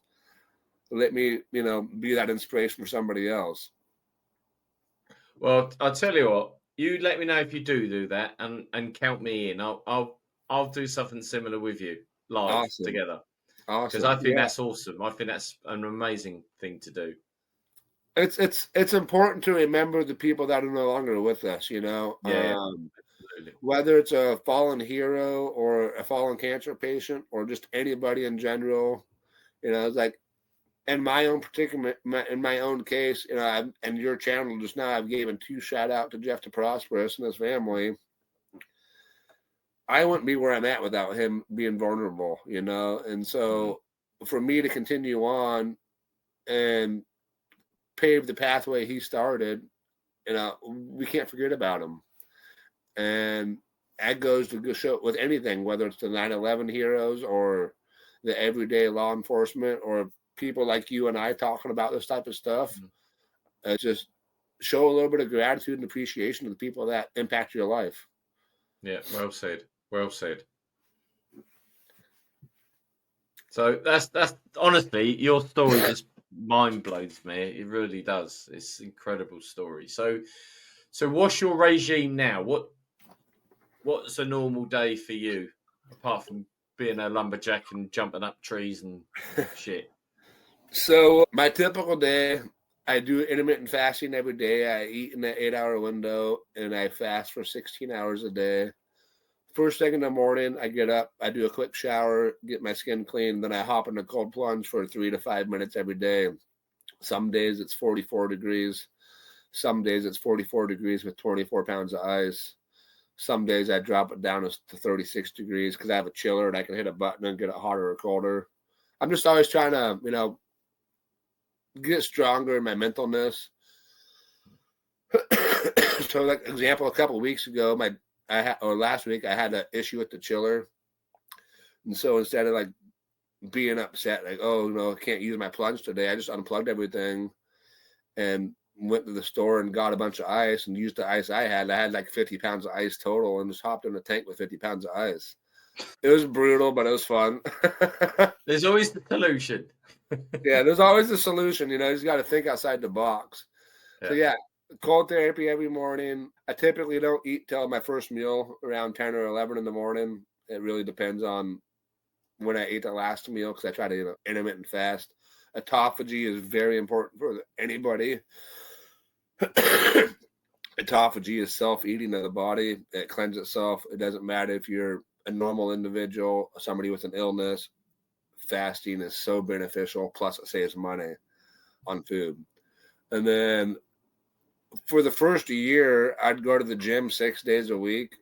Let me, be that inspiration for somebody else. Well, I'll tell you what. You let me know if you do that, and count me in. I'll do something similar with you live together. Awesome. Because I think that's awesome. I think that's an amazing thing to do. It's important to remember the people that are no longer with us. Yeah. Whether it's a fallen hero or a fallen cancer patient or just anybody in general, it's like in my own predicament, in my own case, and your channel just now, I've given 2 shout out to Jeff the Prosperous and his family. I wouldn't be where I'm at without him being vulnerable, and so for me to continue on and pave the pathway he started, we can't forget about him. And that goes to show with anything, whether it's the 9/11 heroes or the everyday law enforcement or people like you and I talking about this type of stuff. Just show a little bit of gratitude and appreciation to the people that impact your life. Yeah, well said. Well said. So that's honestly, your story just mind blows me. It really does. It's an incredible story. So what's your regime now? What's a normal day for you, apart from being a lumberjack and jumping up trees and shit? So my typical day, I do intermittent fasting every day. I eat in that 8-hour window and I fast for 16 hours a day. First thing in the morning, I get up, I do a quick shower, get my skin clean, then I hop in a cold plunge for 3 to 5 minutes every day. Some days it's 44 degrees. Some days it's 44 degrees with 24 pounds of ice. Some days I drop it down to 36 degrees because I have a chiller and I can hit a button and get it hotter or colder. I'm just always trying to, get stronger in my mentalness. So, like example, a couple of weeks ago, last week, I had an issue with the chiller, and so instead of like being upset, like, oh no, I can't use my plunge today, I just unplugged everything and went to the store and got a bunch of ice and used the ice I had. I had like 50 pounds of ice total and just hopped in a tank with 50 pounds of ice. It was brutal, but it was fun. There's always the solution. Yeah, there's always a solution. You just got to think outside the box. Yeah. So yeah, cold therapy every morning. I typically don't eat till my first meal around 10 or 11 in the morning. It really depends on when I ate the last meal because I try to intermittent fast. Autophagy is very important for anybody. Autophagy is self-eating of the body. It cleanses itself. It doesn't matter if you're a normal individual, somebody with an illness. Fasting is so beneficial. Plus, it saves money on food. And then for the first year, I'd go to the gym 6 days a week.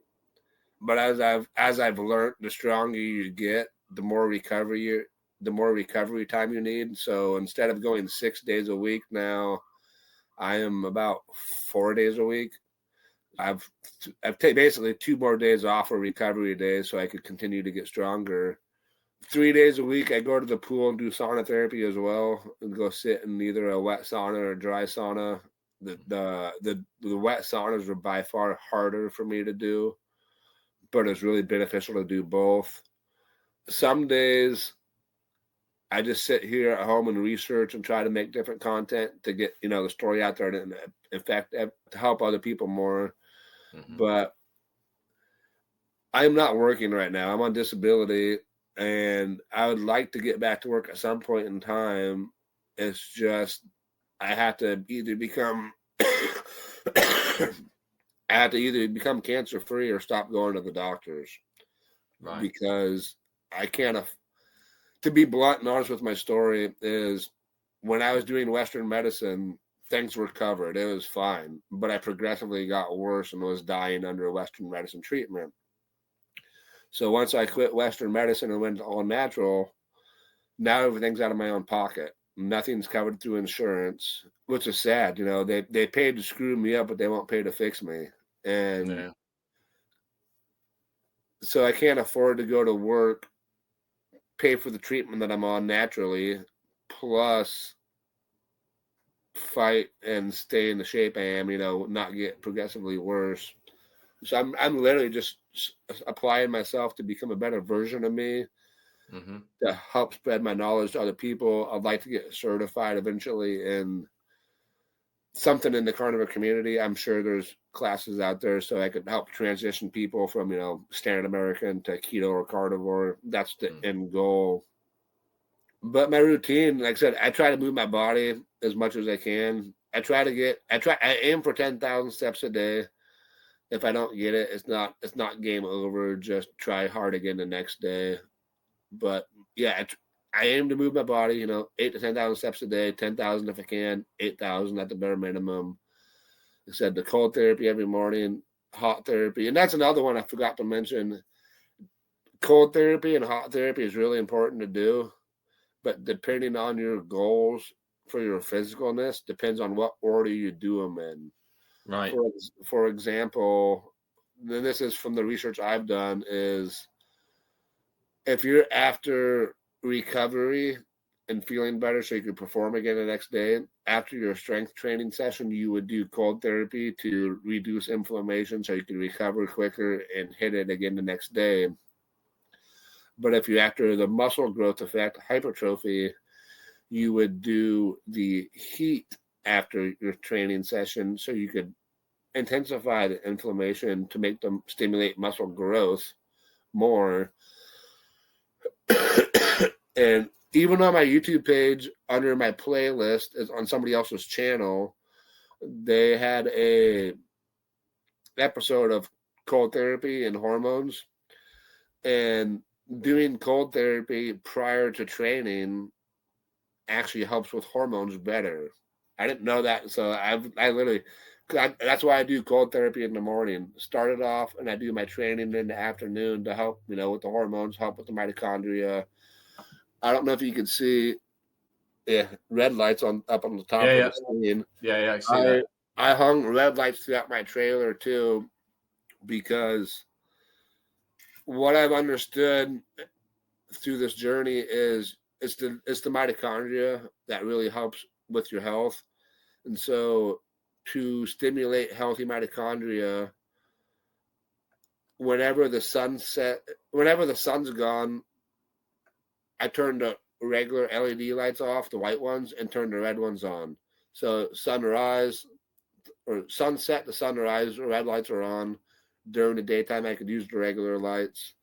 But as I've learned, the stronger you get, the more recovery time you need. So instead of going 6 days a week now, I am about 4 days a week. I've taken basically 2 more days off for recovery days so I could continue to get stronger. 3 days a week, I go to the pool and do sauna therapy as well, and go sit in either a wet sauna or a dry sauna. The wet saunas are by far harder for me to do, but it's really beneficial to do both. Some days, I just sit here at home and research and try to make different content to get the story out there and in fact to help other people more. Mm-hmm. But I'm not working right now. I'm on disability. And I would like to get back to work at some point in time. It's just I have to either become cancer free or stop going to the doctors. Right. Because I can't. To be blunt and honest with my story, is when I was doing Western medicine, things were covered. It was fine, but I progressively got worse and was dying under Western medicine treatment. So once I quit Western medicine and went all natural, now everything's out of my own pocket. Nothing's covered through insurance, which is sad. They paid to screw me up, but they won't pay to fix me. And so I can't afford to go to work, pay for the treatment that I'm on naturally, plus fight and stay in the shape I am, not get progressively worse. So I'm literally just applying myself to become a better version of me, mm-hmm. to help spread my knowledge to other people. I'd like to get certified eventually in something in the carnivore community. I'm sure there's classes out there so I could help transition people from, standard American to keto or carnivore. That's the end goal. But my routine, like I said, I try to move my body as much as I can. I aim for 10,000 steps a day. If I don't get it, it's not game over. Just try hard again the next day. But yeah, I aim to move my body, 8 to 10,000 steps a day, 10,000 if I can, 8,000 at the bare minimum. I said the cold therapy every morning, hot therapy. And that's another one I forgot to mention. Cold therapy and hot therapy is really important to do, but depending on your goals for your physicalness, depends on what order you do them in. Right. For example, and this is from the research I've done, is if you're after recovery and feeling better so you can perform again the next day, after your strength training session, you would do cold therapy to reduce inflammation so you can recover quicker and hit it again the next day. But if you're after the muscle growth effect, hypertrophy, you would do the heat after your training session so you could intensify the inflammation to make them stimulate muscle growth more. And even on my YouTube page, under my playlist, is on somebody else's channel, they had a episode of cold therapy and hormones. And doing cold therapy prior to training actually helps with hormones better. I didn't know that, so I literally, that's why I do cold therapy in the morning. Start it off, and I do my training in the afternoon to help, with the hormones, help with the mitochondria. I don't know if you can see, red lights up on the top of the screen. Yeah, I see that. I hung red lights throughout my trailer too, because what I've understood through this journey is it's the mitochondria that really helps with your health. And so to stimulate healthy mitochondria, whenever the sun's gone, I turn the regular LED lights off, the white ones, and turn the red ones on. So sunrise or sunset to sunrise, red lights are on. During the daytime, I could use the regular lights.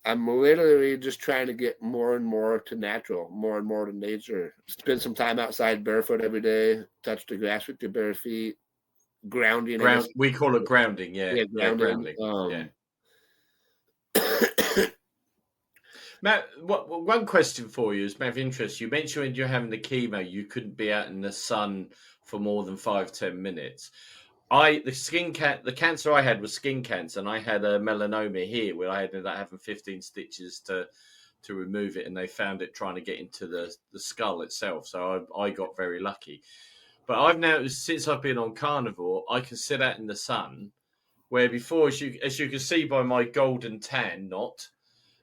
I'm literally just trying to get more and more to natural, more and more to nature. Spend some time outside barefoot every day, touch the grass with your bare feet, grounding. We call it grounding, Yeah, grounding. Matt, one question for you is matter of interest. You mentioned when you're having the chemo, you couldn't be out in the sun for more than 5-10 minutes. The cancer I had was skin cancer, and I had a melanoma here where I ended up having 15 stitches to remove it, and they found it trying to get into the skull itself. So I got very lucky. But I've noticed since I've been on carnivore, I can sit out in the sun, where before, as you can see by my golden tan knot,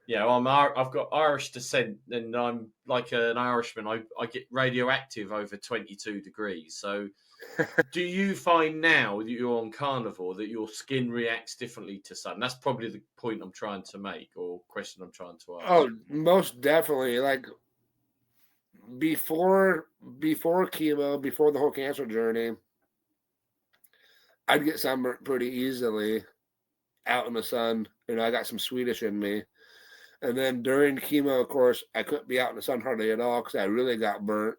I've got Irish descent, and I'm like an Irishman. I get radioactive over 22 degrees. So do you find now that you're on carnivore that your skin reacts differently to sun? That's probably the point I'm trying to make, or question I'm trying to ask. Oh, most definitely. Like before chemo, before the whole cancer journey, I'd get sunburned pretty easily out in the sun. I got some Swedish in me. And then during chemo, of course, I couldn't be out in the sun hardly at all because I really got burnt.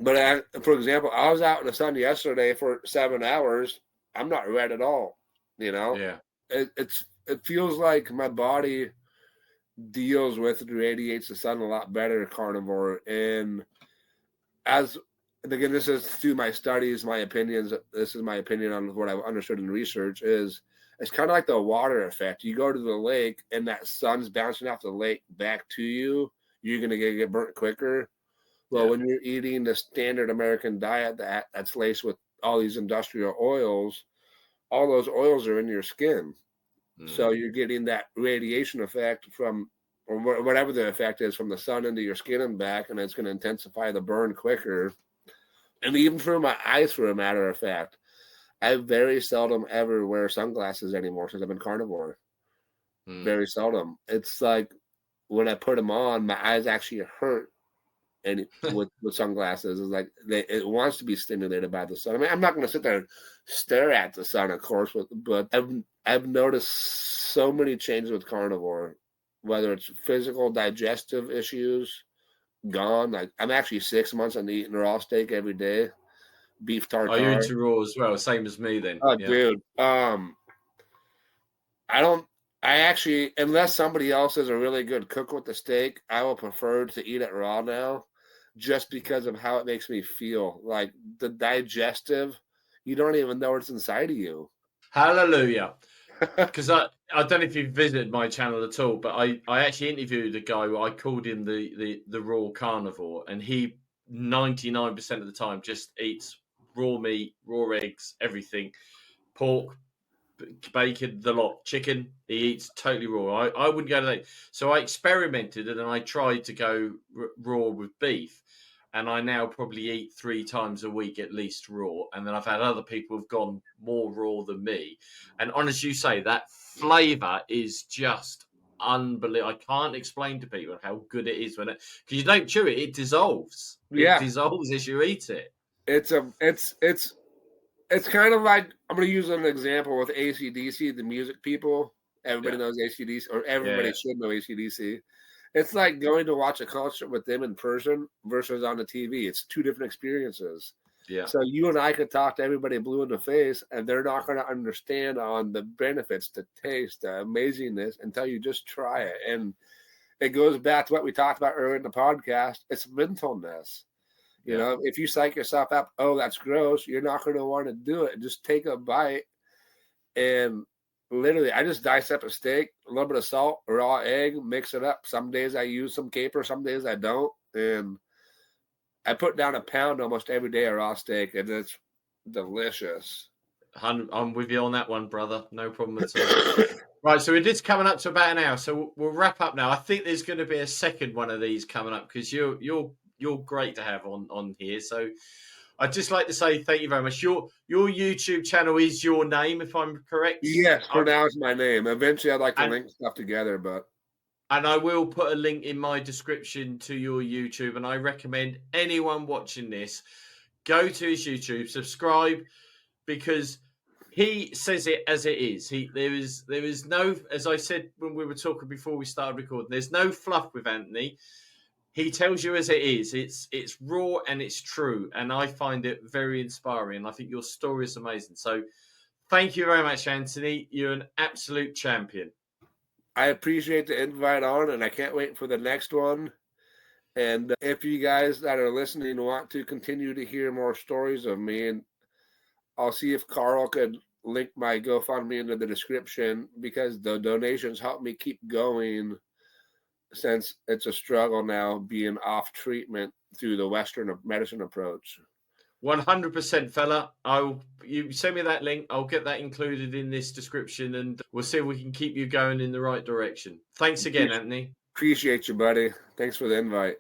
But for example, I was out in the sun yesterday for 7 hours. I'm not red at all. Yeah. It feels like my body deals with and radiates the sun a lot better, carnivore. And again, this is through my studies, my opinions. This is my opinion on what I've understood in research is it's kind of like the water effect. You go to the lake and that sun's bouncing off the lake back to you. You're going to get burnt quicker. Well, when you're eating the standard American diet that's laced with all these industrial oils, all those oils are in your skin. So you're getting that radiation effect from, or whatever the effect is, from the sun into your skin and back, and it's going to intensify the burn quicker. And even for my eyes, for a matter of fact, I very seldom ever wear sunglasses anymore since I've been carnivore. Very seldom. It's like when I put them on, my eyes actually hurt. And with sunglasses, is like it wants to be stimulated by the sun. I mean, I'm not going to sit there and stare at the sun, of course, but I've noticed so many changes with carnivore, whether it's physical digestive issues gone. Like I'm actually 6 months on eating raw steak every day, beef tartare. Are you into raw as well? Same as me then. Oh, dude. I don't. I actually, unless somebody else is a really good cook with the steak, I will prefer to eat it raw now, just because of how it makes me feel. Like the digestive, you don't even know what's inside of you. Hallelujah. Because I don't know if you've visited my channel at all, but I actually interviewed a guy. I called him the raw carnivore, and he 99% of the time just eats raw meat, raw eggs, everything, pork, bacon, the lot, chicken. He eats totally raw. I wouldn't go to that. So I experimented and I tried to go raw with beef. And I now probably eat 3 times a week at least raw. And then I've had other people who've gone more raw than me. And honest, you say that flavor is just unbelievable. I can't explain to people how good it is when it, because you don't chew it, it dissolves. It Yeah, dissolves as you eat it. it's kind of like, I'm going to use an example with AC/DC, the music people. Everybody Yeah. knows AC/DC, or everybody Yeah. should know AC/DC. It's like going to watch a concert with them in person versus on the TV. It's two different experiences. Yeah. So you and I could talk to everybody blue in the face, and they're not going to understand on the benefits, the taste, the amazingness until you just try it. And it goes back to what we talked about earlier in the podcast. It's mentalness. You Yeah. know, if you psych yourself up, oh, that's gross, you're not going to want to do it. Just take a bite. And literally, I just dissect a steak, a little bit of salt, raw egg, mix it up. Some days I use some caper, some days I don't. And I put down a pound almost every day of raw steak, and it's delicious. I'm with you on that one, brother. No problem at all. Right, so it is coming up to about an hour, so we'll wrap up now. I think there's going to be a second one of these coming up because you're great to have on here. So I'd just like to say thank you very much. Your YouTube channel is your name, if I'm correct. Yes, for now it's my name. Eventually, I'd like to And link stuff together, but I will put a link in my description to your YouTube, and I recommend anyone watching this go to his YouTube, subscribe, because he says it as it is. There is no, as I said when we were talking before we started recording, there's no fluff with Anthony. He tells you as it is. It's raw and it's true, and I find it very inspiring. I think your story is amazing. So thank you very much, Anthony. You're an absolute champion. I appreciate the invite on, and I can't wait for the next one. And if you guys that are listening want to continue to hear more stories of me, and I'll see if Carl could link my GoFundMe into the description, because the donations help me keep going, since it's a struggle now being off treatment through the Western medicine approach. 100%, fella. You send me that link. I'll get that included in this description, and we'll see if we can keep you going in the right direction. Thanks again, Anthony. Appreciate you, buddy. Thanks for the invite.